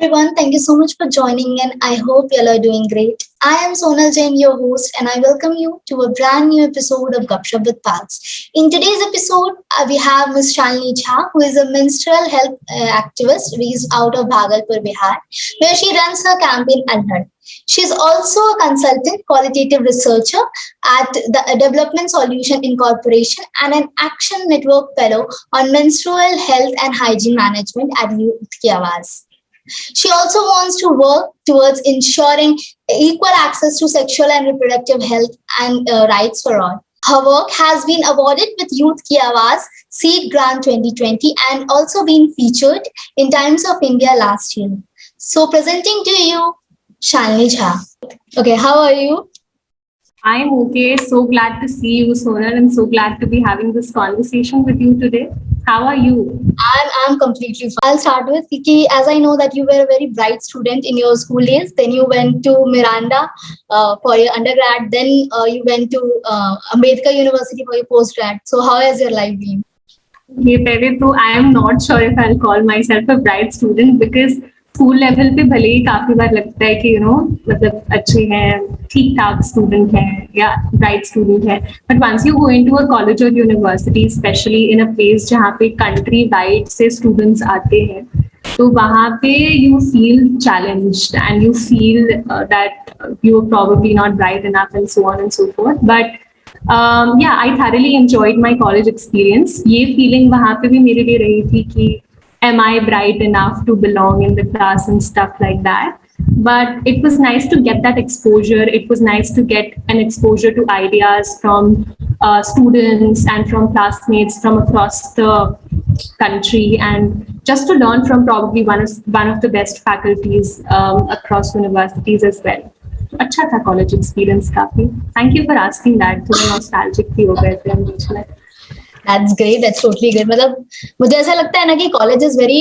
Everyone, thank you so much for joining in. I hope you all are doing great. I am Sonal Jain, your host, and I welcome you to a brand new episode of Gupshup with Pals. In today's episode, we have Ms. Shalini Jha, who is a menstrual health activist based out of Bhagalpur, Bihar, where she runs her campaign Alharh. She is also a consultant qualitative researcher at the Development Solution Incorporation and an Action Network Fellow on menstrual health and hygiene management at Youth Ki Awaaz. She also wants to work towards ensuring equal access to sexual and reproductive health and rights for all. Her work has been awarded with Youth Ki Awaaz Seed Grant 2020 and also been featured in Times of India last year. So presenting to you, Shalini Jha. Okay, how are you? I'm okay. So glad to see you, Sonal, and so glad to be having this conversation with you today. How are you? I'm completely fine. I'll start with Kiki. As I know that you were a very bright student in your school days, then you went to Miranda for your undergrad, then you went to Ambedkar University for your postgrad. So how has your life been? ये पहले तो I am not sure if I'll call myself a bright student because school level पे भले ही काफी बार लगता है कि मतलब अच्छे हैं, ठीक ठाक स्टूडेंट हैं या ब्राइट स्टूडेंट है, but once you go into a college और university, specially in a place जहाँ पे कंट्री वाइड से स्टूडेंट्स आते हैं, तो वहाँ पे you feel challenged and you feel that you are probably not bright enough and so on and so forth. But yeah, I thoroughly enjoyed my college experience. ये feeling वहाँ पे भी मेरे लिए रही थी कि am I bright enough to belong in the class and stuff like that. But it was nice to get that exposure. It was nice to get an exposure to ideas from students and from classmates from across the country, and just to learn from probably one of the best faculties across universities as well. अच्छा था college experience काफी. Thank you for asking that. थोड़ा nostalgic भी हो गए थे हम बीच में. That's great. That's totally great. मतलब मुझे ऐसा लगता है ना कि college is very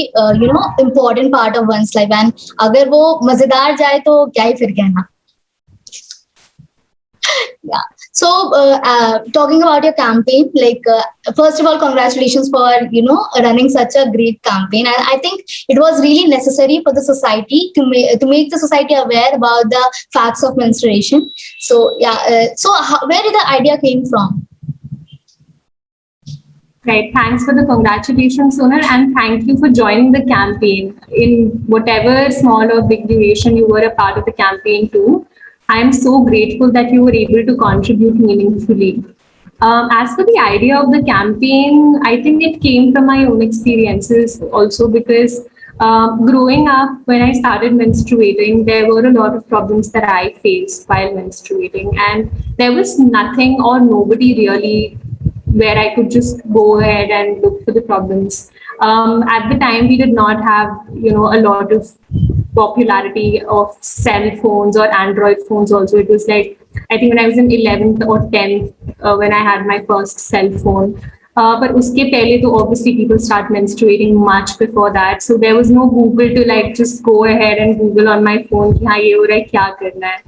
important part of one's life, and अगर वो मजेदार जाए तो क्या ही फिर कहना. Yeah. So, talking about your campaign, first of all, congratulations for running such a great campaign. And I think it was really necessary for the society to make the society aware about the facts of menstruation. So, yeah. Where did the idea came from? Right. Thanks for the congratulations, Sonal, and thank you for joining the campaign in whatever small or big duration you were a part of the campaign too. I am so grateful that you were able to contribute meaningfully. As for the idea of the campaign, I think it came from my own experiences also, because growing up, when I started menstruating, there were a lot of problems that I faced while menstruating, and there was nothing or nobody really where I could just go ahead and look for the problems. At the time, we did not have, a lot of popularity of cell phones or Android phones also. It was like, I think when I was in 11th or 10th, when I had my first cell phone. But uske pehle to obviously people start menstruating much before that. So there was no Google to just go ahead and Google on my phone ki haan ye ho raha hai, kya karna hai.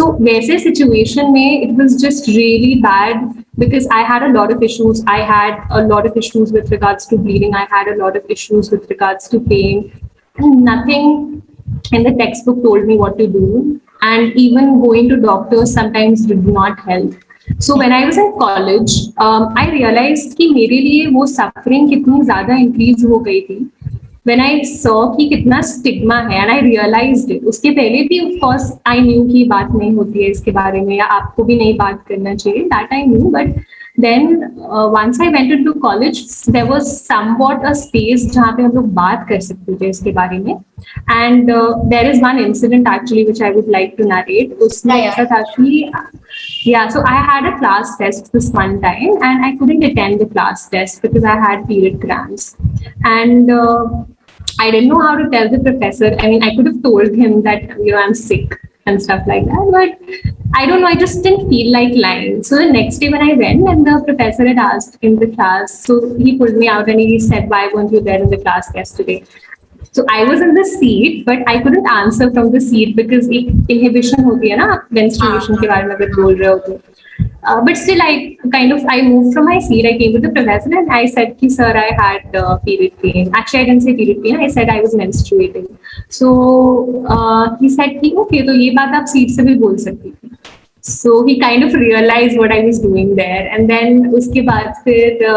So वैसे situation में it was just really bad because I had a lot of issues. I had a lot of issues with regards to bleeding. I had a lot of issues with regards to pain. And nothing in the textbook told me what to do. And even going to doctors sometimes did not help. So when I was in college, I realized कि मेरे लिए वो suffering कितनी ज़्यादा increase हो गई थी. When I saw कि कितना स्टिग्मा है, and I realized it. उसके पहले भी of course I knew कि बात नहीं होती है इसके बारे में, या आपको भी नहीं बात करना चाहिए. That I knew, but then once I went into college, there was somewhat a space जहाँ पे हम लोग बात कर सकते थे इसके बारे में. And there is one incident actually which I would like to narrate. उसमें ऐसा था कि so I had a class test this one time, and I couldn't attend the class test because I had period cramps. And I didn't know how to tell the professor. I mean, I could have told him that, I'm sick and stuff like that, but I don't know, I just didn't feel like lying. So the next day when I went, and the professor had asked in the class, so he pulled me out and he said, why weren't you there in the class yesterday? So I was in the seat, but I couldn't answer from the seat because एक inhibition होती है ना, menstruation के बारे में अगर बोल रहे हो तो. But still, I moved from my seat. I came to the professor and I said, "Ki, sir, I had period pain." Actually, I didn't say period pain. I said I was menstruating. So he said, "Ki, okay, तो ये बात आप seat से भी बोल सकती थी." So he kind of realized what I was doing there, and then उसके बाद फिर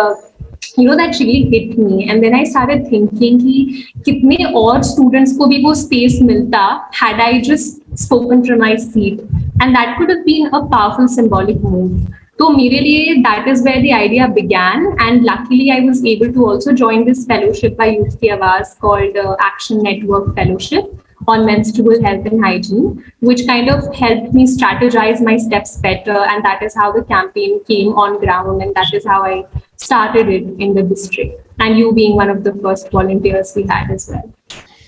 that really hit me, and then I started thinking कि कितने और students को भी वो space मिलता had I just spoken from my seat, and that could have been a powerful symbolic move. So मेरे लिए that is where the idea began, and luckily I was able to also join this fellowship by Youth Ki Awaaz called Action Network Fellowship on menstrual health and hygiene, which kind of helped me strategize my steps better. And that is how the campaign came on ground, and that is how I started it in the district. And you being one of the first volunteers we had as well.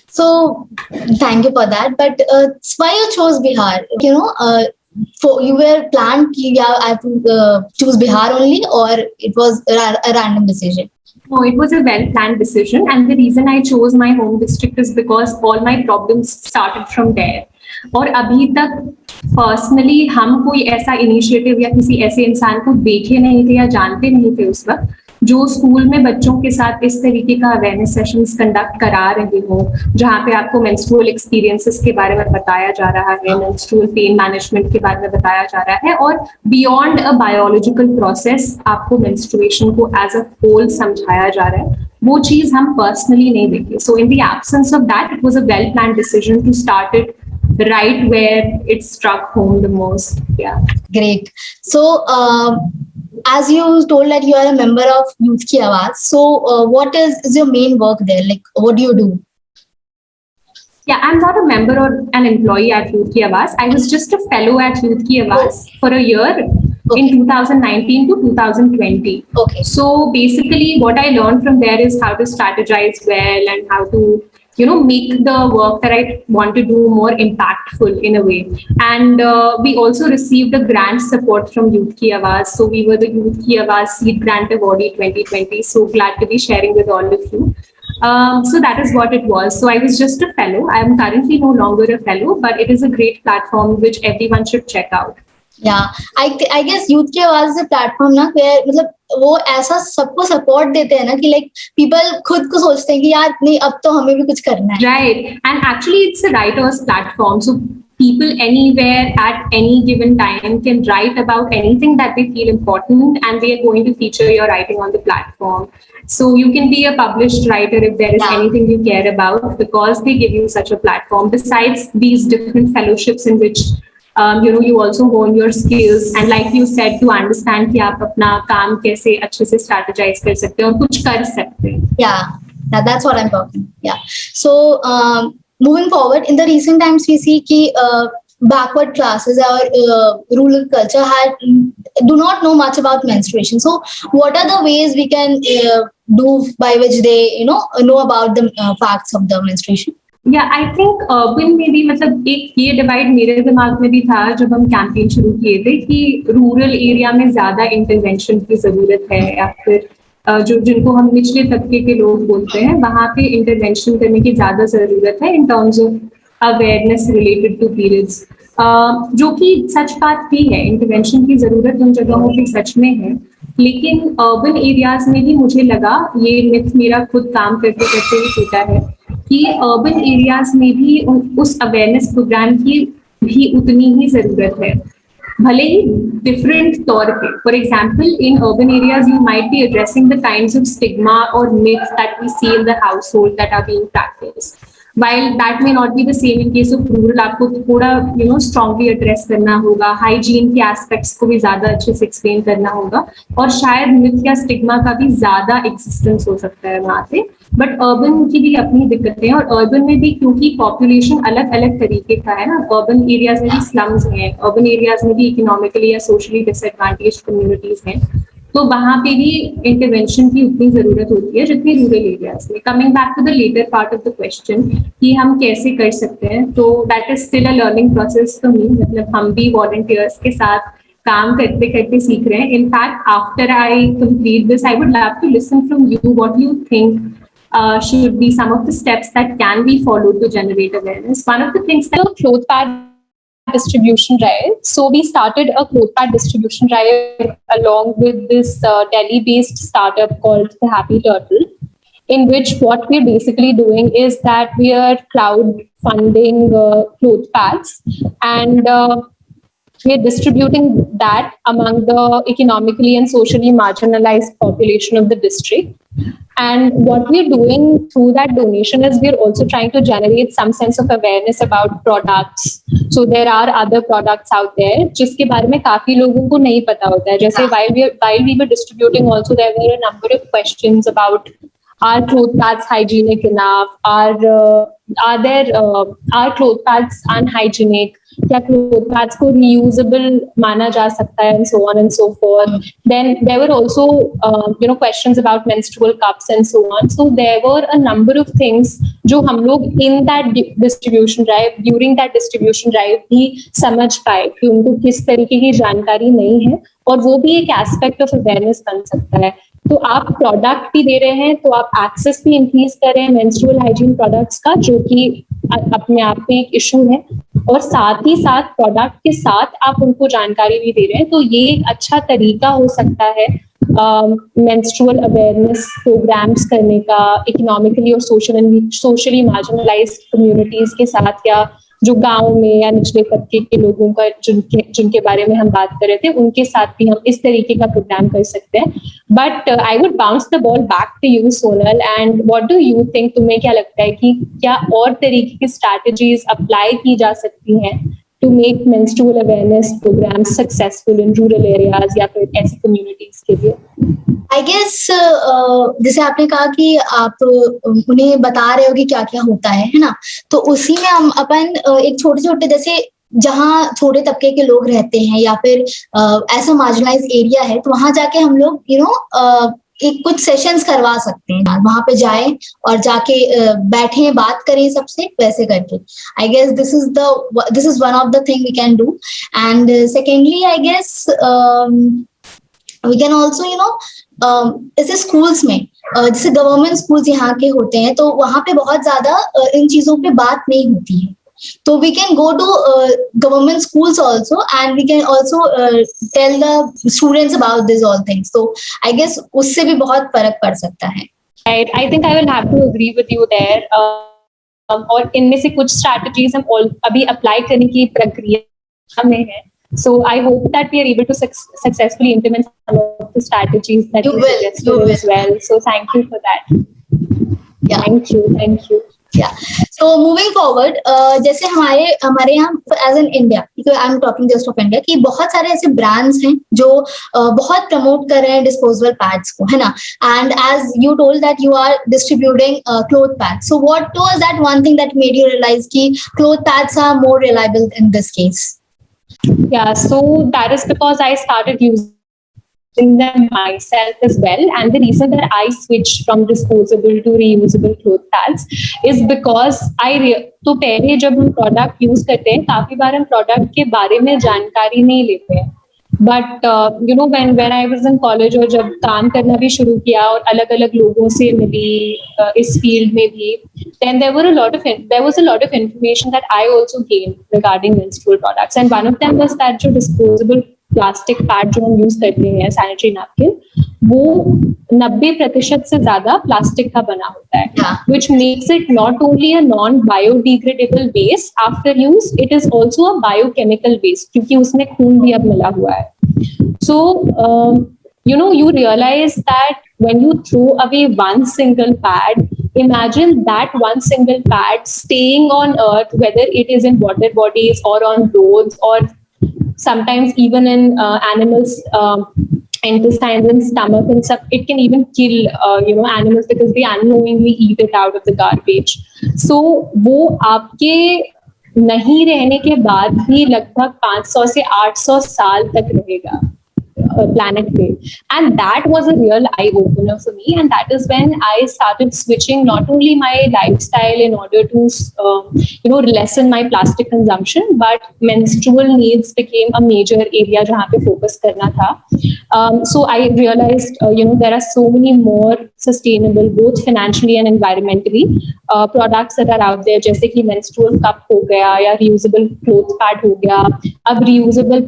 So thank you for that. But why you chose Bihar? For you were planned कि yeah, I have to choose Bihar only, or it was a random decision? No, it was a well-planned decision, and the reason I chose my home district is because all my problems started from there. और अभी तक personally हम कोई ऐसा initiative या किसी ऐसे इंसान को देखे नहीं थे या जानते नहीं थे उस वक्त जो स्कूल में बच्चों के साथ इस तरीके का अवेयरनेस सेशंस कंडक्ट करा रहे हो, जहाँ पे आपको मेंस्ट्रुअल एक्सपीरियंसेस के बारे में बताया जा रहा है, मेंस्ट्रुअल पेन मैनेजमेंट के बारे में बताया जा रहा है, और बियॉन्ड अ बायोलॉजिकल प्रोसेस आपको मेंस्ट्रुएशन को एज अ होल समझाया जा रहा है. वो चीज हम पर्सनली नहीं देखे. So in the absence of that, it was a well planned decision to start it right where it struck home the most. Yeah. Great. So, as you told that you are a member of Youth Ki Awaaz, so what is your main work there? Like, what do you do? Yeah, I'm not a member or an employee at Youth Ki Awaaz. I was just a fellow at Youth Ki Awaaz for a year in 2019 to 2020. Okay. So basically, what I learned from there is how to strategize well and how to make the work that I want to do more impactful in a way. And we also received a grant support from Youth Ki Awaaz. So we were the Youth Ki Awaaz Seed Grant Awardee 2020. So glad to be sharing with all of you. So that is what it was. So I was just a fellow. I am currently no longer a fellow, but it is a great platform which everyone should check out. Yeah, I guess Youth Ki Awaaz is a platform ना where मतलब वो ऐसा सबको support देते हैं ना कि like people खुद को सोचते हैं कि यार नहीं अब तो हमें भी कुछ करना है. Right, and actually it's a writers platform, so people anywhere at any given time can write about anything that they feel important, and they are going to feature your writing on the platform. So you can be a published writer if there is anything you care about, because they give you such a platform. Besides these different fellowships in which you also hone your skills, and like you said, to understand कि आप अपना काम कैसे अच्छे से strategize कर सकते हैं और कुछ कर सकते हैं. Yeah, that's what I'm talking. Yeah. So moving forward, in the recent times we see कि backward classes or rural culture do not know much about menstruation. So what are the ways we can do by which they know about the facts of the menstruation? Yeah, I think urban में भी मतलब एक ये divide मेरे दिमाग में भी था जब हम कैंपेन शुरू किए थे कि रूरल एरिया में ज्यादा इंटरवेंशन की जरूरत है, या फिर जो जिनको हम निचले तबके के लोग बोलते हैं वहाँ पे इंटरवेंशन करने की ज्यादा जरूरत है in terms of awareness related to periods, जो कि सच बात भी है. इंटरवेंशन की जरूरत उन जगहों पे सच में है, लेकिन अर्बन एरियाज में भी मुझे लगा, ये मिथ मेरा खुद काम करते करते ही टूटा है, कि अर्बन एरियाज में भी उस अवेयरनेस प्रोग्राम की भी उतनी ही जरूरत है, भले ही डिफरेंट तौर पे. For example, in urban areas you might be addressing the kinds of stigma और myths that we see in the household that are being practised, while that may not be the same in case of rural. आपको थोड़ा strongly address करना होगा, hygiene के aspects को भी ज्यादा अच्छे से एक्सप्लेन करना होगा, और शायद मिथ या स्टिग्मा का भी ज्यादा एग्जिस्टेंस हो सकता है वहाँ पे. बट अर्बन की भी अपनी दिक्कतें, और अर्बन में भी क्योंकि पॉपुलेशन अलग अलग तरीके का है ना, अर्बन एरियाज में भी स्लम्स हैं, अर्बन एरियाज में भी इकोनॉमिकली या सोशली डिसएडवांटेज कम्युनिटीज हैं, तो वहाँ पे भी इंटरवेंशन की उतनी जरूरत होती है जितनी रूरल एरियाज में. Coming back to the latter part of the question कि हम कैसे कर सकते हैं, तो that is still a learning process for me. मतलब हम भी वॉलंटियर्स के साथ काम करते करते सीख रहे हैं. In fact after I complete this, I would love to listen from you what you think should be some of the steps that can be followed to generate awareness. One of the things that cloth pad distribution drive. So we started a cloth pad distribution drive along with this Delhi-based startup called the Happy Turtle, in which what we're basically doing is that we are crowdfunding cloth pads, and we're distributing that among the economically and socially marginalized population of the district. And what we're doing through that donation is we're also trying to generate some sense of awareness about products. So there are other products out there जिसके बारे में काफी लोगों को नहीं पता होता है. जैसे while we were distributing also, there were a number of questions about, are cloth pads hygienic enough? Are cloth pads unhygienic? क्या cloth pads को reusable माना जा सकता है, and so on and so forth. Then there were also questions about menstrual cups and so on. So there were a number of things जो हम लोग in that distribution drive, during that distribution drive भी समझ पाए कि उनको किस तरीके की जानकारी नहीं है, और वो भी एक एस्पेक्ट ऑफ अवेयरनेस बन सकता है. तो आप प्रोडक्ट भी दे रहे हैं, तो आप एक्सेस भी इंक्रीज कर रहे हैं मेंस्ट्रुअल हाइजीन प्रोडक्ट्स का, जो कि अपने आप में एक इशू है, और साथ ही साथ प्रोडक्ट के साथ आप उनको जानकारी भी दे रहे हैं. तो ये एक अच्छा तरीका हो सकता है मेंस्ट्रुअल अवेयरनेस प्रोग्राम्स करने का इकोनॉमिकली और सोशली मार्जिनलाइज्ड कम्युनिटीज के साथ, या जो गांव में या निचले तबके के लोगों का जिनके बारे में हम बात कर रहे थे, उनके साथ भी हम इस तरीके का प्रोग्राम कर सकते हैं. But I would bounce the ball back to you Sonal, and what do you think, तुम्हें क्या लगता है कि क्या और तरीके की स्ट्रैटेजीज अप्लाई की जा सकती हैं to make menstrual awareness programme successful in rural areas या फिर ऐसी कम्युनिटीज के लिए? आई गेस जैसे आपने कहा कि आप उन्हें बता रहे हो कि क्या क्या होता है ना, तो उसी में हम अपन एक छोटे छोटे, जैसे जहाँ छोटे तबके के लोग रहते हैं या फिर ऐसा मार्जिनलाइज एरिया है, तो वहां जाके हम लोग एक कुछ सेशंस करवा सकते हैं. वहां पे जाएं और जाके बैठे बात करें सबसे, वैसे करके. I guess this is one of the thing we can do. And secondly I guess we can also जैसे स्कूल्स में, जैसे गवर्नमेंट स्कूल्स यहाँ के होते हैं, तो वहां पे बहुत ज्यादा इन चीजों पे बात नहीं होती है. So we can go to government schools also, and we can also tell the students about these all things. So I guess उससे भी बहुत फर्क पड़ सकता है. I think I will have to agree with you there. और इनमें से कुछ strategies हम अभी apply करने की प्रक्रिया में हैं. So I hope that we are able to successfully implement some of the strategies that you suggested as well. So thank you for that. Yeah. Thank you. Yeah. So moving forward, जैसे हमारे यहाँ as an India, I am talking just of India, कि बहुत सारे ऐसे brands हैं जो बहुत प्रमोट कर रहे हैं डिस्पोजेबल पैड्स को, है ना. And as you told that you are distributing cloth pads, so what was that one thing that made you realise कि cloth pads are more reliable in this case? Yeah, so that is because I started using them myself as well, and the reason that I switched from disposable to reusable cloth pads is because तो पहले जब हम product use करते हैं, काफी बार हम product के बारे में जानकारी नहीं लेते हैं. But when I was in college, और जब काम करना भी शुरू किया और अलग अलग लोगों से मिली इस फील्ड में भी, then there was a lot of information that I also gained regarding menstrual products, and one of them was that जो disposable प्लास्टिक पैड जो हम यूज करते हैं, सैनिटरी नैपकिन, वो 90% से ज्यादा प्लास्टिक का बना होता है, which makes it not only a non-biodegradable waste after use, it is also a biochemical waste, क्योंकि उसमें खून भी अब मिला हुआ है. So you realize that when you throw away one single pad, imagine that one single pad staying on earth, whether it is in water bodies or on roads, or sometimes even in animals' intestines and stomach and stuff. It can even kill animals because they unknowingly eat it out of the garbage. So वो आपके नहीं रहने के बाद भी लगभग 500 से 800 साल तक रहेगा planet पे, and that was a real eye opener for me, and that is when I started switching not only my lifestyle in order to lessen my plastic consumption, but menstrual needs became a major area जहाँ पे focus करना था. So I realized there are so many more sustainable both financially and environmentally products that are out there, जैसे कि menstrual cup हो गया या reusable cloth pad हो गया, अब reusable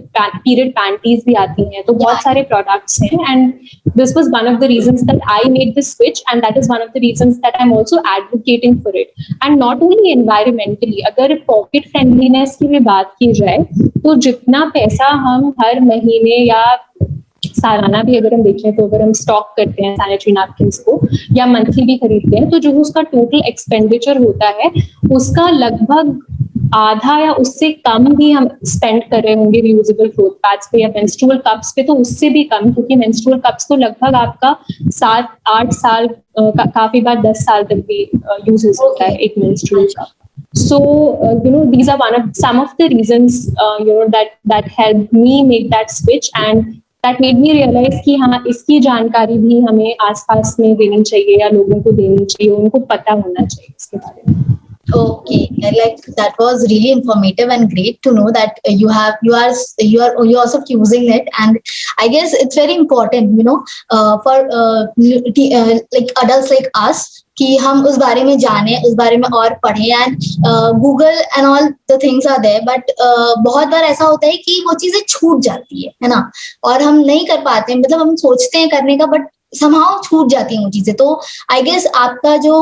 period panties भी आती हैं, तो बहुत सारे products हैं, and this was one of the reasons that I made this switch, and that is one of the reasons that I'm also advocating for it. And not only environmentally, अगर pocket friendliness की भी बात की जाए, तो जितना पैसा हम हर महीने या सालाना भी अगर हम देखें, तो अगर हम स्टॉक करते हैं सैनिटरी नैपकिन्स को या मंथली भी खरीदते हैं, तो जो उसका टोटल एक्सपेंडिचर होता है उसका लगभग आधा या उससे कम भी हम स्पेंड कर रहे होंगे रियूजेबल क्लोथ पैड्स पे या मेंस्ट्रुअल कप्स पे, तो उससे भी कम, क्योंकि मेंस्ट्रुअल कप्स तो लगभग आपका 7-8 साल काफी बार 10 साल तक भी यूज हो सकता है एक menstrual cup. So these are some of the reasons that helped me make that switch, and that made me realize कि हाँ, इसकी जानकारी भी हमें आसपास में देनी चाहिए या लोगों को देनी चाहिए, उनको पता होना चाहिए इसके बारे में. Okay, like that was really informative and great to know that you also using it, and I guess it's very important, for like adults like us, कि हम उस बारे में जाने, उस बारे में और पढ़ें, and Google and all the things are there, but बहुत बार ऐसा होता है कि वो चीजें छूट जाती है ना, और हम नहीं कर पाते, मतलब हम सोचते हैं करने का, बट somehow छूट जाती हैं वो चीजें. तो आई गेस आपका जो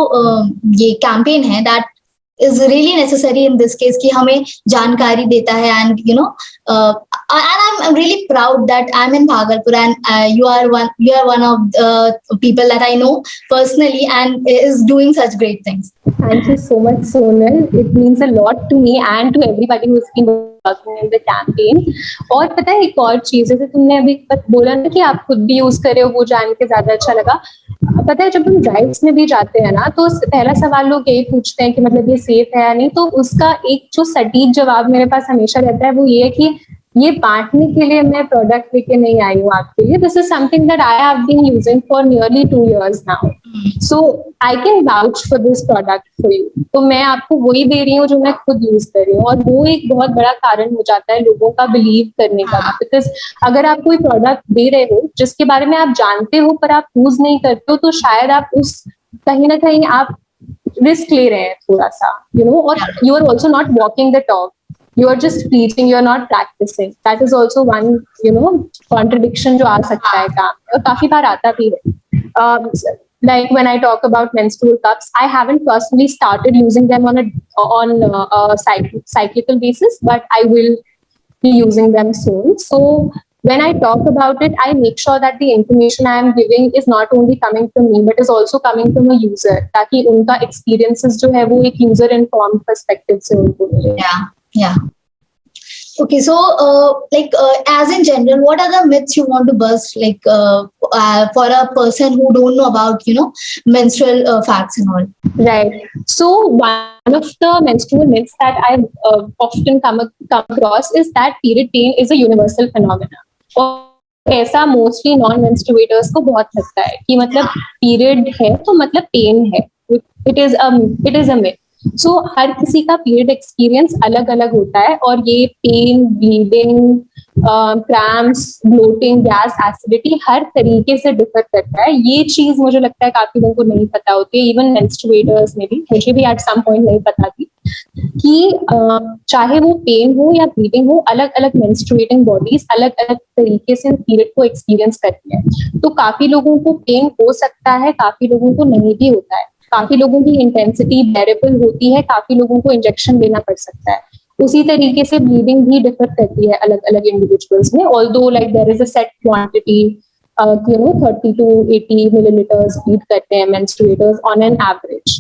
ये कैंपेन है, that is really necessary in this case, कि हमें जानकारी देता है, and and I'm really proud that I'm in Bhagalpur, and you are one of the people that I know personally and is doing such great things. Thank you so much, Sonal. It means a lot to me and to everybody who's been working in the campaign. और पता है एक और चीज, जैसे तुमने अभी बोला ना कि आप खुद भी यूज करे हो, वो जान के ज्यादा अच्छा लगा. पता है जब हम ड्राइव्स में भी जाते हैं ना, तो पहला सवाल लोग यही पूछते हैं कि मतलब ये सेफ है या नहीं, तो उसका एक जो सटीक जवाब मेरे पास हमेशा रहता है वो ये है कि ये बांटने के लिए मैं प्रोडक्ट लेके नहीं आई हूँ आपके लिए. This is something that I have been using for nearly 2 years now, so I can vouch for this product for you. तो मैं आपको वही दे रही हूँ जो मैं खुद यूज कर रही हूँ, और वो एक बहुत बड़ा कारण हो जाता है लोगों का बिलीव करने का. बिकॉज अगर आप कोई प्रोडक्ट दे रहे हो जिसके बारे में आप जानते हो पर आप यूज नहीं करते हो, तो शायद आप उस कहीं ना कहीं आप रिस्क ले रहे हैं थोड़ा सा, और you are also not walking the talk. You are just preaching, you are not practicing. That is also one, contradiction जो आ सकता है काम में, और काफी बार आता भी है. Like when I talk about menstrual cups, I haven't personally started using them on a cyclical basis, but I will be using them soon. So when I talk about it, I make sure that the information I am giving is not only coming from me, but is also coming from a user, ताकि उनका experiences जो है वो एक user informed perspective से उनको मिले. Yeah. Okay, so as in general, what are the myths you want to bust, like for a person who don't know about menstrual facts and all? Right. So one of the menstrual myths that I've often come across is that period pain is a universal phenomena. और ऐसा mostly non मेंस्ट्रुएटर्स को बहुत लगता है कि मतलब period है तो मतलब पेन है. It is a myth. So हर किसी का पीरियड एक्सपीरियंस अलग अलग होता है, और ये pain, bleeding, cramps, bloating, gas, acidity हर तरीके से डिफर करता है. ये चीज मुझे लगता है काफी लोगों को नहीं पता होती है. इवन मेंस्ट्रुएटर्स में भी, मुझे भी एट सम पॉइंट नहीं पता थी कि चाहे वो पेन हो या ब्लीडिंग हो, अलग अलग मेंस्ट्रुएटिंग बॉडीज अलग अलग तरीके से पीरियड को एक्सपीरियंस करती है. तो काफी लोगों को पेन हो सकता है, काफी लोगों को नहीं भी होता है. काफी लोगों की इंटेंसिटी बेरेबल होती है, काफी लोगों को इंजेक्शन लेना पड़ सकता है. उसी तरीके से ब्लीडिंग भी डिफर करती है अलग अलग इंडिविजुअल्स में. Although like there is a set quantity, 30 to 80 milliliters bleed करते हैं menstruators on an average,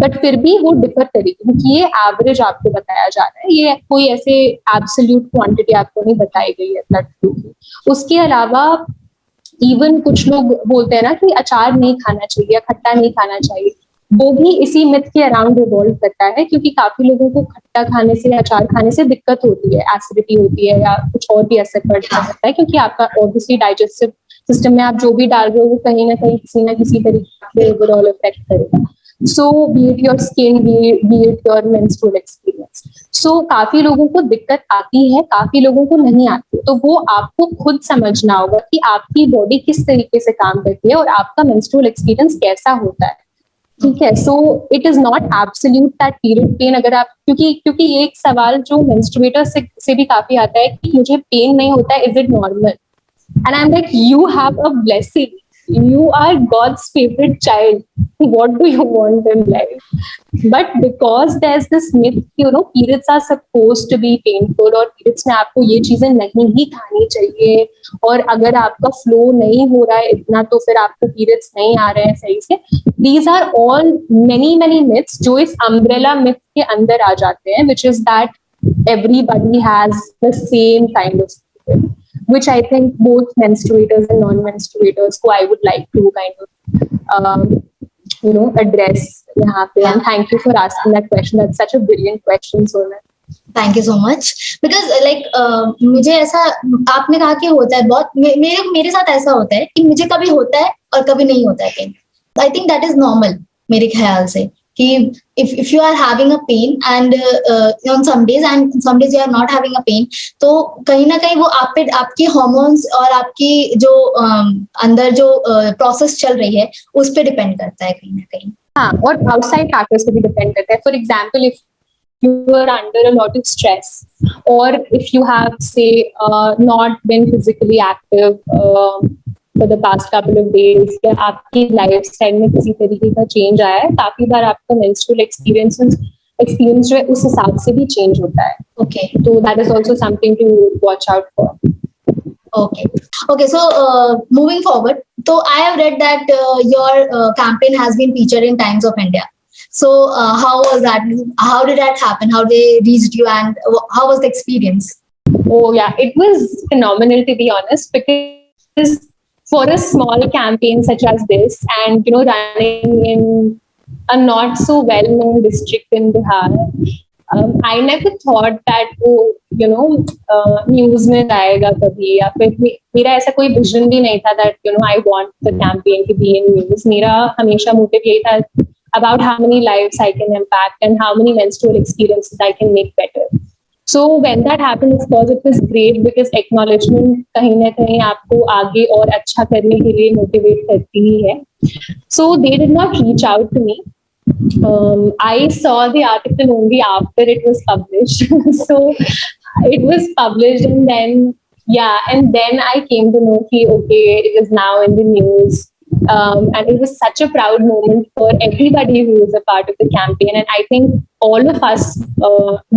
but फिर भी वो डिफर करेगी, क्योंकि ये एवरेज आपको बताया जा रहा है. ये कोई ऐसे एब्सोल्यूट क्वांटिटी आपको नहीं बताई गई है ब्लड फ्लू की. उसके अलावा इवन कुछ लोग बोलते हैं ना कि अचार नहीं खाना चाहिए या खट्टा नहीं खाना चाहिए, वो भी इसी मिथ के अराउंड रिवॉल्व करता है, क्योंकि काफी लोगों को खट्टा खाने से, अचार खाने से दिक्कत होती है, एसिडिटी होती है या कुछ और भी असर पड़ सकता है, क्योंकि आपका ऑब्वियसली डाइजेस्टिव सिस्टम में आप जो भी डाल रहे हो वो कहीं ना किसी तरीके से ओवरऑल इफेक्ट करेगा. So be it your skin, be it your menstrual experience. सो काफी लोगों को दिक्कत आती है, काफी लोगों को नहीं आती, तो वो आपको खुद समझना होगा कि आपकी बॉडी किस तरीके से काम करती है और आपका मेंस्ट्रुअल एक्सपीरियंस कैसा होता है। ठीक है, so it is not absolute that period pain, अगर आप, क्योंकि ये एक सवाल जो मेंस्ट्रुएटर से भी काफी आता है कि मुझे पेन नहीं होता है, is it normal? And I'm like, you have a blessing. You are God's favorite child. What do you want in life? But because there's this myth, periods are supposed to be painful, और periods में आपको ये चीजें नहीं ही खानी चाहिए, और अगर आपका flow नहीं हो रहा है इतना तो फिर आपको periods नहीं आ रहे हैं सही से. These are all many myths जो इस umbrella myth के अंदर आ जाते हैं, which is that everybody has the same kind of period, which I think both menstruators and non-menstruators who I would like to kind of address यहाँ पे. And thank you for asking that question. That's such a brilliant question, Sonal. Thank you so much. Because मुझे ऐसा, आपने कहा कि होता है बहुत, मेरे साथ ऐसा होता है कि मुझे कभी होता है और कभी नहीं होता है pain. I think that is normal मेरे ख्याल से, कि if you are having a pain and on some days you are not having a pain, तो कहीं ना कहीं वो आप पे आपकी हार्मोन्स और आपकी जो अंदर जो प्रोसेस चल रही है उस पे डिपेंड करता है कहीं ना कहीं. हाँ, और आउटसाइड फैक्टर्स पे भी डिपेंड करता है. For example, if you are under a lot of stress, or if you have, say, not been physically active for the past couple of days, या आपकी लाइफस्टाइल में किसी तरीके का चेंज आया है, काफी बार आपका मेंस्ट्रुअल एक्सपीरियंस जो है उस हिसाब से भी चेंज होता है. ओके, तो that is also something to watch out for. Okay, so moving forward, so I have read that your campaign has been featured in Times of India. So how was that? How did that happen? How they reached you, and how was the experience? Oh yeah, it was phenomenal, to be honest, because for a small campaign such as this, and running in a not so well-known district in Bihar, I never thought that वो news में जाएगा कभी, या फिर मेरा ऐसा कोई vision भी नहीं था that I want the campaign to be in news. मेरा हमेशा मोटिव यही था about how many lives I can impact and how many menstrual experiences I can make better. So when that happened, of course, it was great because acknowledgement कहीं ना कहीं आपको आगे और अच्छा करने के लिए मोटिवेट करती ही है. So they did not reach out to me. I saw the article only after it was published. So it was published, and then I came to know that okay, it is now in the news. And it was such a proud moment for everybody who was a part of the campaign, and I think all of us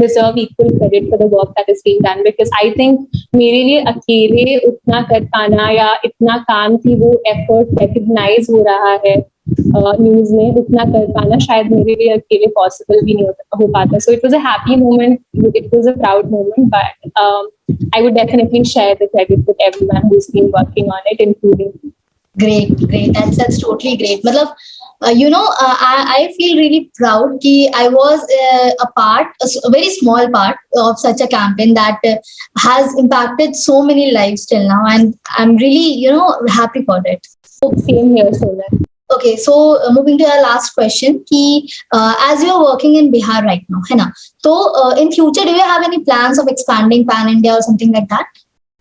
deserve equal credit for the work that is being done, because I think मेरे लिए अकेले उतना कर पाना या इतना काम की वो एफर्ट रिकग्नाइज हो रहा है न्यूज में, उतना कर पाना शायद मेरे लिए अकेले पॉसिबल भी नहीं हो पाता. So it was a happy moment, it was a proud moment, but I would definitely share the credit with everyone who's been working on it, including me. Great. That's totally great. मतलब, I feel really proud कि I was a very small part of such a campaign that has impacted so many lives till now, and I'm really happy for it. Same here, Sonal. Okay, so moving to our last question, कि as you are working in Bihar right now, है ना? So in future, do you have any plans of expanding pan India or something like that?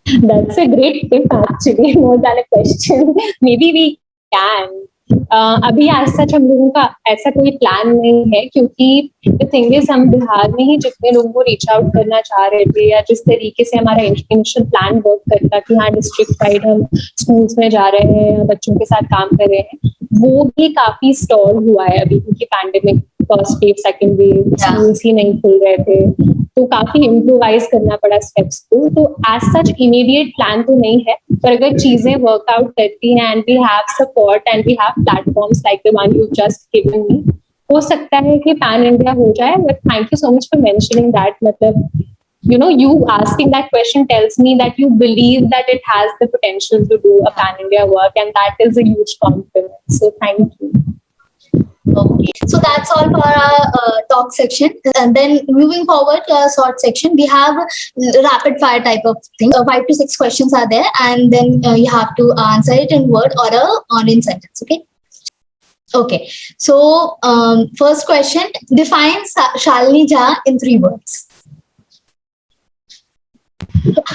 That's a great tip, actually, more than a question. Maybe we can. अभी आज सच हम लोगों का ऐसा कोई plan नहीं है, क्योंकि द थिंग इज हम बिहार में ही जितने लोगों को रीच आउट करना चाह रहे थे, या जिस तरीके से हमारा इनिशियल प्लान वर्क करता कि हाँ डिस्ट्रिक्ट वाइड हम स्कूल्स में जा रहे हैं, बच्चों के साथ काम कर रहे हैं, वो भी काफी स्टॉल हुआ है अभी, क्योंकि pandemic first wave second wave, schools ही नहीं खुल रहे थे, तो काफी इम्प्रोवाइज करना पड़ा स्टेप्स को. तो एज सच इमीडिएट प्लान तो नहीं है, पर अगर चीजें वर्कआउट करती हैं and we have support and we have platforms like the one you just given me, हो सकता है कि पैन इंडिया हो जाए. But thank you so much for mentioning that. मतलब you asking that question tells me that you believe that it has the potential to do a pan India work, and that is a huge compliment. So thank you. Okay, so that's all for our talk section. And then moving forward to our short section, we have rapid fire type of thing. 5 to 6 questions are there, and then you have to answer it in word or in sentence. Okay. Okay. So, first question: define Shalini Jha in 3 words.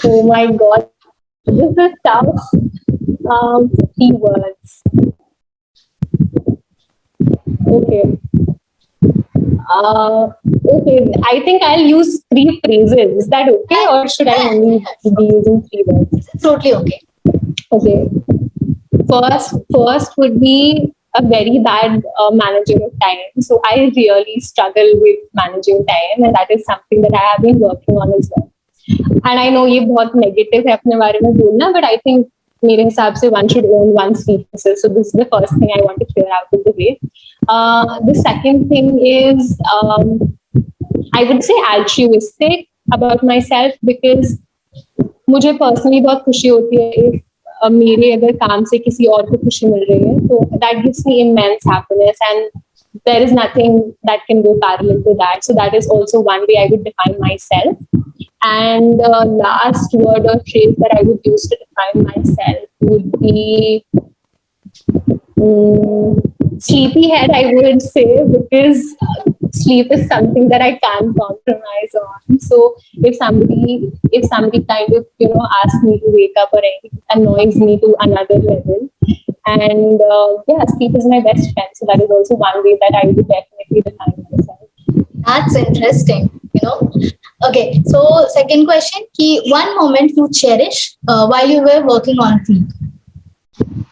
Oh my God, this is tough. 3 words. Okay. Uh, okay. I think I'll use 3 phrases. Is that okay, or should I Yeah, only yeah, be using 3 words? it's totally okay. Okay. First would be a very bad managing of time. So I really struggle with managing time, and that is something that I have been working on as well. And I know ये बहुत negative है अपने बारे में बोलना, but I think मेरे हिसाब से one should own one's weaknesses. So this is the first thing I want to clear out of the way. The second thing is I would say altruistic about myself because मुझे personally बहुत खुशी होती है if मेरे अगर काम से किसी और को खुशी मिल रही है तो that gives me immense happiness and there is nothing that can go parallel to that. So that is also one way I would define myself. And last word or phrase that I would use to define myself would be sleepyhead, I would say, because sleep is something that I can't compromise on. So if somebody kind of asks me to wake up or anything, annoys me to another level. And yeah, sleep is my best friend. So that is also one way that I would definitely define myself. That's interesting. Okay. So, second question: one moment you cherish while you were working on a film.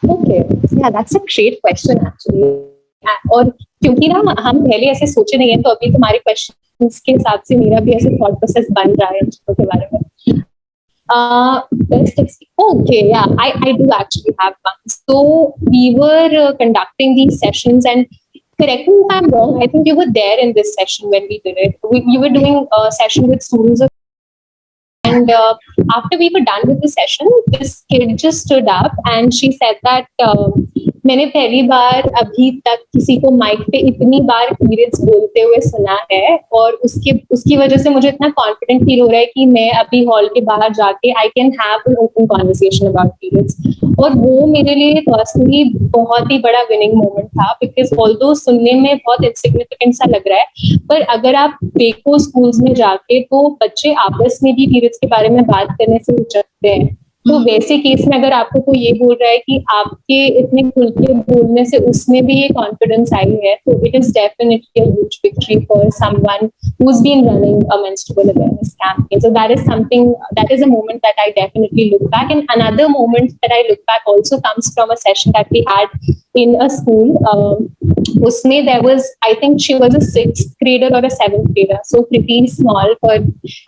Okay, yeah, that's a great question actually. और क्योंकि ना हम पहले ऐसे सोचे नहीं है तो अभी तुम्हारे क्वेश्चंस के हिसाब से मेरा भी ऐसे थॉट प्रोसेस बन रहा है इन चीजों के बारे में. Okay, yeah, I do actually have one. So we were conducting these sessions, and correct me if I'm wrong, I think you were there in this session when we did it. You were doing a session with students of. And after we were done with the session, this kid just stood up and she said that मैंने पहली बार अभी तक किसी को mic पे इतनी बार periods बोलते हुए सुना है और उसकी उसकी वजह से मुझे इतना कॉन्फिडेंट फील हो रहा है कि मैं अभी हॉल के बाहर जाके I can have an open conversation about periods. और वो मेरे लिए पर्सनली बहुत ही बड़ा विनिंग मोमेंट था बिकॉज ऑल्दो सुनने में बहुत इनसिग्निफिकेंट सा लग रहा है पर अगर आप देखो स्कूल्स में जाके तो बच्चे आपस में भी पीरियड्स के बारे में बात करने से हिचकते हैं. तो वैसे केस में अगर आपको कोई ये बोल रहा है कि आपके इतने खुल के बोलने से उसमें भी ये कॉन्फिडेंस आई है तो it is definitely a huge victory for someone who's been running a menstrual awareness campaign. So that is something, that is a moment that I definitely look back. And another moment that I look back also comes from a session that we had in a school. Usme there was, I think she was a 6th grader or a 7th grader, so pretty small for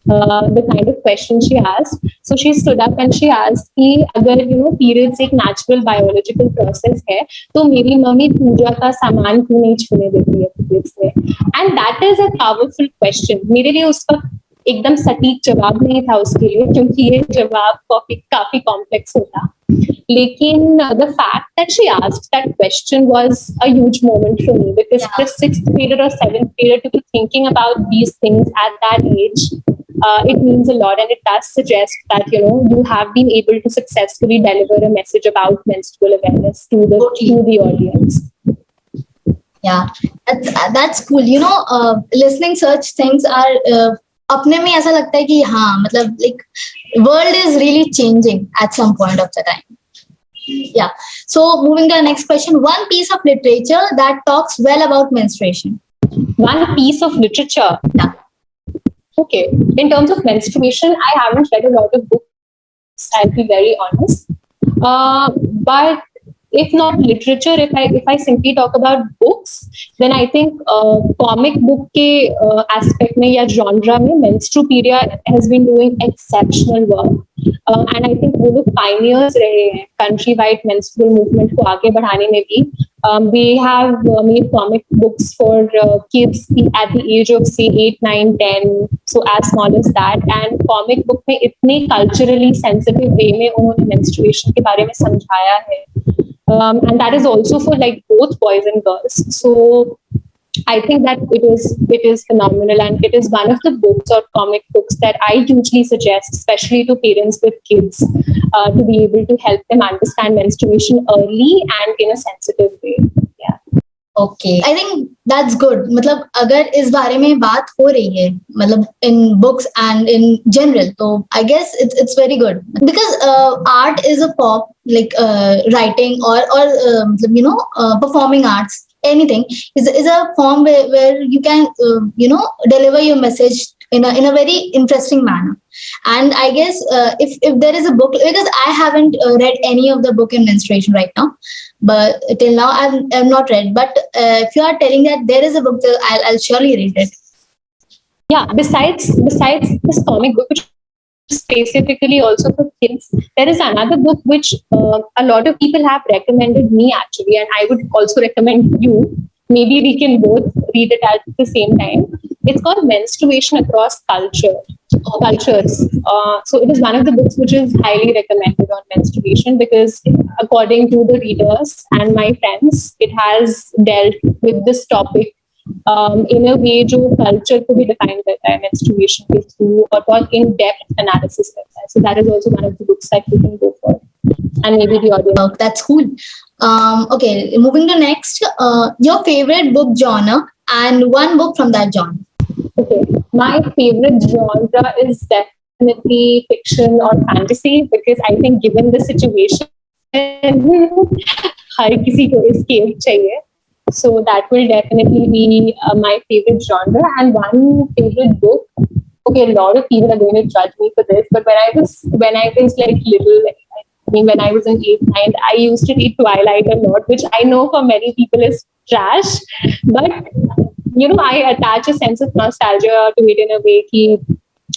the kind of question she asked. So she stood up and she asked कि अगर periods एक natural biological process है तो मेरी mummy पूजा का सामान क्यों नहीं छूने देती है periods में. And that is a powerful question. मेरे लिए उस वक्त एकदम सटीक जवाब नहीं था उसके लिए क्योंकि ये जवाब काफी कॉम्प्लेक्स होता. लेकिन the fact that she asked that question was a huge moment for me because for a 6th grader or 7th grader to be thinking about these things at that age, it means a lot, and it does suggest that you have been able to successfully deliver a message about menstrual awareness to the audience. Yeah, that's cool. Listening such things are अपने में ऐसा लगता है कि हाँ मतलब like world is really changing at some point of the time. Yeah. So moving to the next question, one piece of literature that talks well about menstruation. One piece of literature. Yeah. Okay. In terms of menstruation, I haven't read a lot of books, I'll be very honest. But if not literature, if I simply talk about books, then I think comic book के aspect में या genre में Menstrupedia has been doing exceptional work. And I think वो लोग pioneers रहे हैं country-wide menstrual movement को आगे बढ़ाने में भी. They have made comic books for kids at the age of say 8, 9, 10, so as small as that. And comic book में इतने culturally sensitive way में उन्होंने menstruation के बारे में समझाया है. And that is also for like both boys and girls. So I think that it is phenomenal, and it is one of the books or comic books that I usually suggest, especially to parents with kids, to be able to help them understand menstruation early and in a sensitive way. Yeah. Okay, I think that's good. मतलब अगर इस बारे में बात हो रही है मतलब in books and in general, तो I guess it's very good because art is a form like writing or performing arts, anything is a form where you can deliver your message in a very interesting manner. And I guess if there is a book, because I haven't read any of the book in menstruation right now, but till now I've not read. But if you are telling that there is a book, I'll surely read it. Yeah, besides this comic book, which is specifically also for kids, there is another book which a lot of people have recommended me actually, and I would also recommend you. Maybe we can both read it at the same time. It's called Menstruation Across Cultures. So it is one of the books which is highly recommended on menstruation because, according to the readers and my friends, it has dealt with this topic in a way जो culture को भी define करता है menstruation के through और बहुत in depth analysis करता है. So that is also one of the books that you can go for, and maybe the audience. Oh, that's cool. Okay, moving to next. Your favorite book genre and one book from that genre. Okay, my favorite genre is definitely fiction or fantasy because I think given the situation, हर किसी को escape चाहिए. So that will definitely be my favorite genre and one favorite book. Okay, a lot of people are going to judge me for this, but when I was like little, I mean when I was in 8th, 9th, I used to read Twilight a lot, which I know for many people is trash, but I attach a sense of nostalgia to it in a way that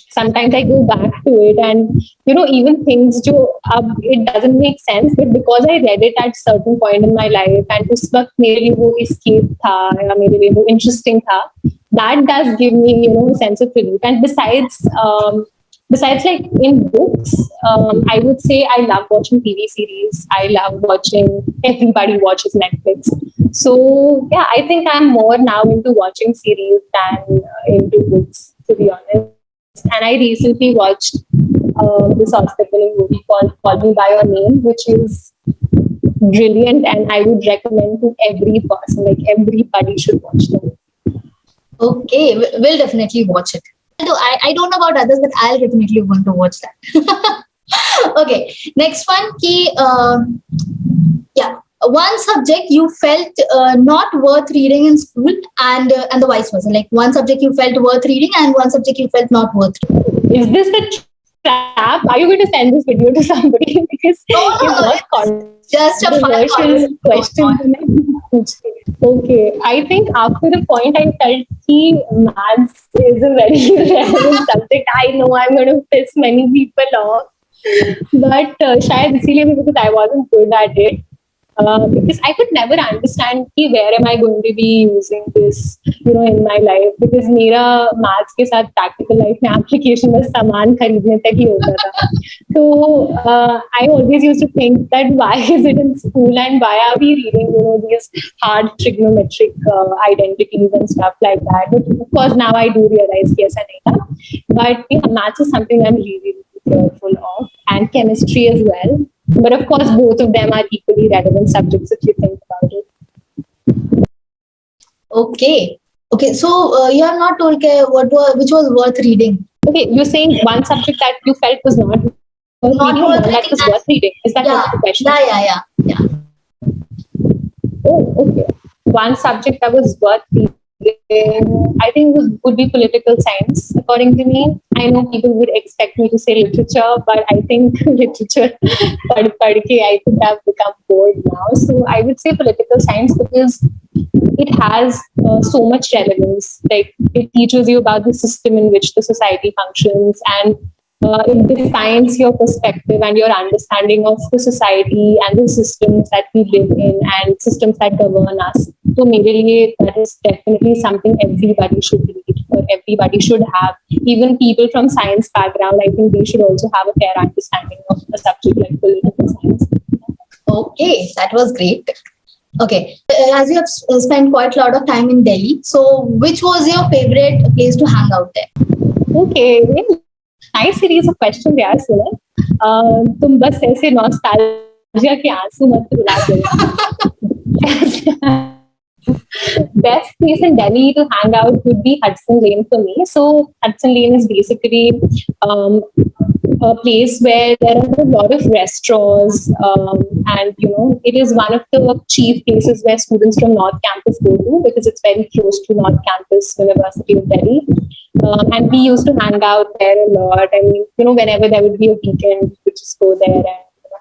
sometimes I go back to it and even things it doesn't make sense, but because I read it at certain point in my life and उस वक्त मेरे लिए वो escape था या मेरे लिए वो interesting था, that does give me a sense of relief. And besides like in books, I would say I love watching TV series. I love watching, everybody watches Netflix. So yeah, I think I'm more now into watching series than into books, to be honest. And I recently watched this hospitaling movie called Call Me By Your Name, which is brilliant, and I would recommend to every person, like everybody should watch the movie. Okay, we'll definitely watch it. I don't know about others, but I'll definitely want to watch that. Okay, next one. Yeah, one subject you felt not worth reading in school, and the vice versa. Like one subject you felt worth reading, and one subject you felt not worth reading. Is this a trap? Are you going to send this video to somebody? Because you've not just a fun questions. Okay, I think after the point I felt maths is a very relevant subject. I know I'm going to piss many people off, but शायद इसीलिए भी because I wasn't good at it. Because I could never understand कि where am I going to be using this, in my life. Because मेरा maths के साथ practical life में application बस सामान खरीदने तक ही होता था. So I always used to think that why is it in school and why are we reading, these hard trigonometric identities and stuff like that. But of course now I do realize yes, नहीं था. But maths is something I'm really careful of, and chemistry as well. But of course, both of them are equally relevant subjects if you think about it. Okay. Okay. So you have not told which was worth reading. Okay, you're saying one subject that you felt was not worth reading, one that was worth reading. Is that what the question? Yeah. Oh, okay. One subject that was worth reading, I think would be political science, according to me. I know people would expect me to say literature, but I think literature, पढ़ के I could have become bored now. So I would say political science because it has so much relevance. Like it teaches you about the system in which the society functions, and it defines your perspective and your understanding of the society and the systems that we live in and systems that govern us. So maybe that is definitely something everybody should read or everybody should have. Even people from science background, I think they should also have a fair understanding of a subject like political science. Okay, that was great. Okay, as you have spent quite a lot of time in Delhi, so which was your favorite place to hang out there? Okay, nice series of questions यार सुनो. तुम बस ऐसे nostalgia के आंसू मत रुला दो. place in Delhi to hang out would be Hudson Lane for me. So Hudson Lane is basically um, a place where there are a lot of restaurants, and it is one of the chief places where students from North Campus go to because it's very close to North Campus, University of Delhi. And we used to hang out there a lot. And whenever there would be a weekend, we would just go there and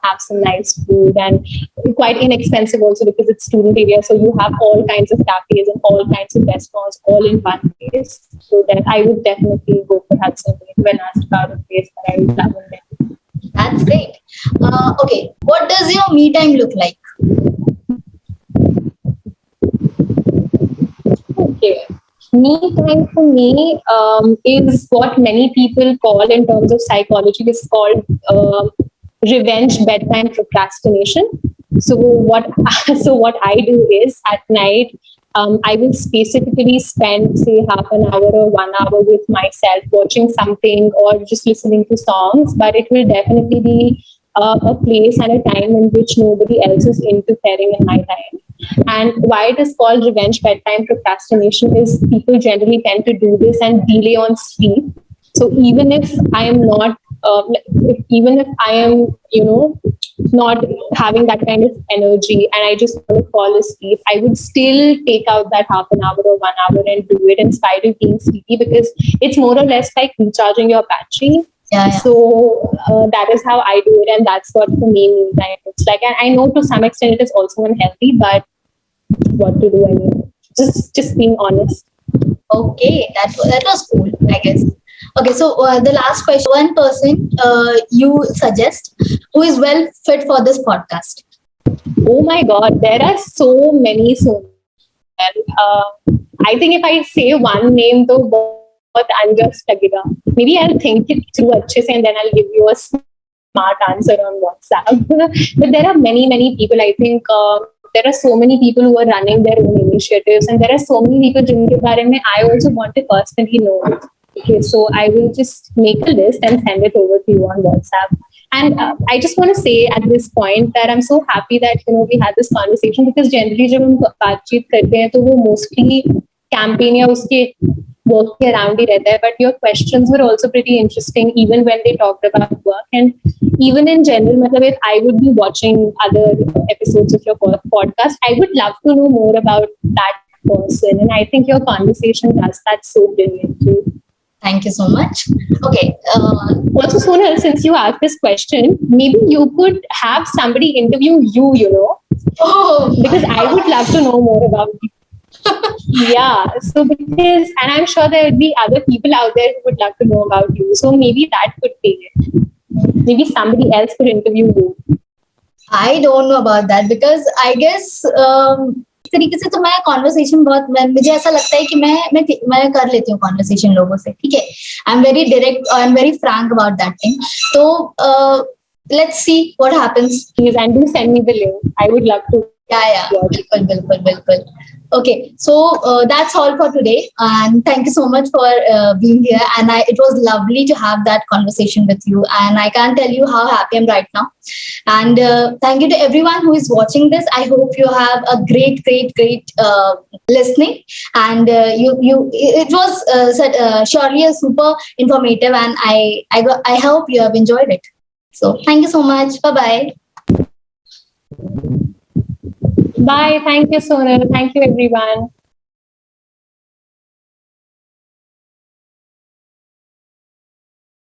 have some nice food, and quite inexpensive also because it's student area. So you have all kinds of cafes and all kinds of restaurants all in one place. So then I would definitely go for Hudson Lane when asked about a place that I would love in. That's great. Okay, what does your me time look like? Okay. Me time for me is what many people call in terms of psychology is called revenge bedtime procrastination. So what so what I do is at night I will specifically spend say half an hour or 1 hour with myself watching something or just listening to songs, but it will definitely be a place and a time in which nobody else is interfering in my time. And why it is called revenge bedtime procrastination is people generally tend to do this and delay on sleep. So even if I am not, even if I am, not having that kind of energy and I just want to fall asleep, I would still take out that half an hour or 1 hour and do it in spite of being sleepy because it's more or less like recharging your battery. Yeah. So that is how I do it, and that's what for me time looks like. And I know to some extent it is also unhealthy, but what to do? I mean, just being honest. Okay, that was cool, I guess. Okay, so the last question: one person you suggest who is well fit for this podcast? Oh my God, there are so many. So I think if I say one name, तो बहुत unjust लगेगा. Maybe I'll think it through अच्छे से and then I'll give you a smart answer on WhatsApp. But there are many people. I think there are so many people who are running their own initiatives, and there are so many people जिनके बारे में I also want to personally know. Okay, so I will just make a list and send it over to you on WhatsApp. And I just want to say at this point that I'm so happy that we had this conversation because generally जब हम बातचीत करते हैं तो वो mostly campaign या उसके work के around ही रहता है. But your questions were also pretty interesting even when they talked about work, and even in general मतलब if I would be watching other episodes of your podcast, I would love to know more about that person, and I think your conversation does that so brilliantly. Thank you so much. Okay. Also, Sonal, since you asked this question, maybe you could have somebody interview you, Oh, because I would love to know more about you. Yeah, so because, and I'm sure there would be other people out there who would love to know about you. So maybe that could be it. Maybe somebody else could interview you. I don't know about that because I guess इस तरीके से तो मैं conversation बहुत मुझे ऐसा लगता है कि मैं कर लेती हूँ कॉन्वर्सेशन लोगों से. ठीक है, I am very direct, I am very Frank about that thing. तो let's see what happens. Please, and do send me the link. I would love to. Yeah, bilkul. Okay, so that's all for today, and thank you so much for being here. And it was lovely to have that conversation with you. And I can't tell you how happy I am right now. And thank you to everyone who is watching this. I hope you have a great listening. And it was surely a super informative, and I hope you have enjoyed it. So thank you so much. Bye. Bye. Thank you, Sonal. Thank you, everyone.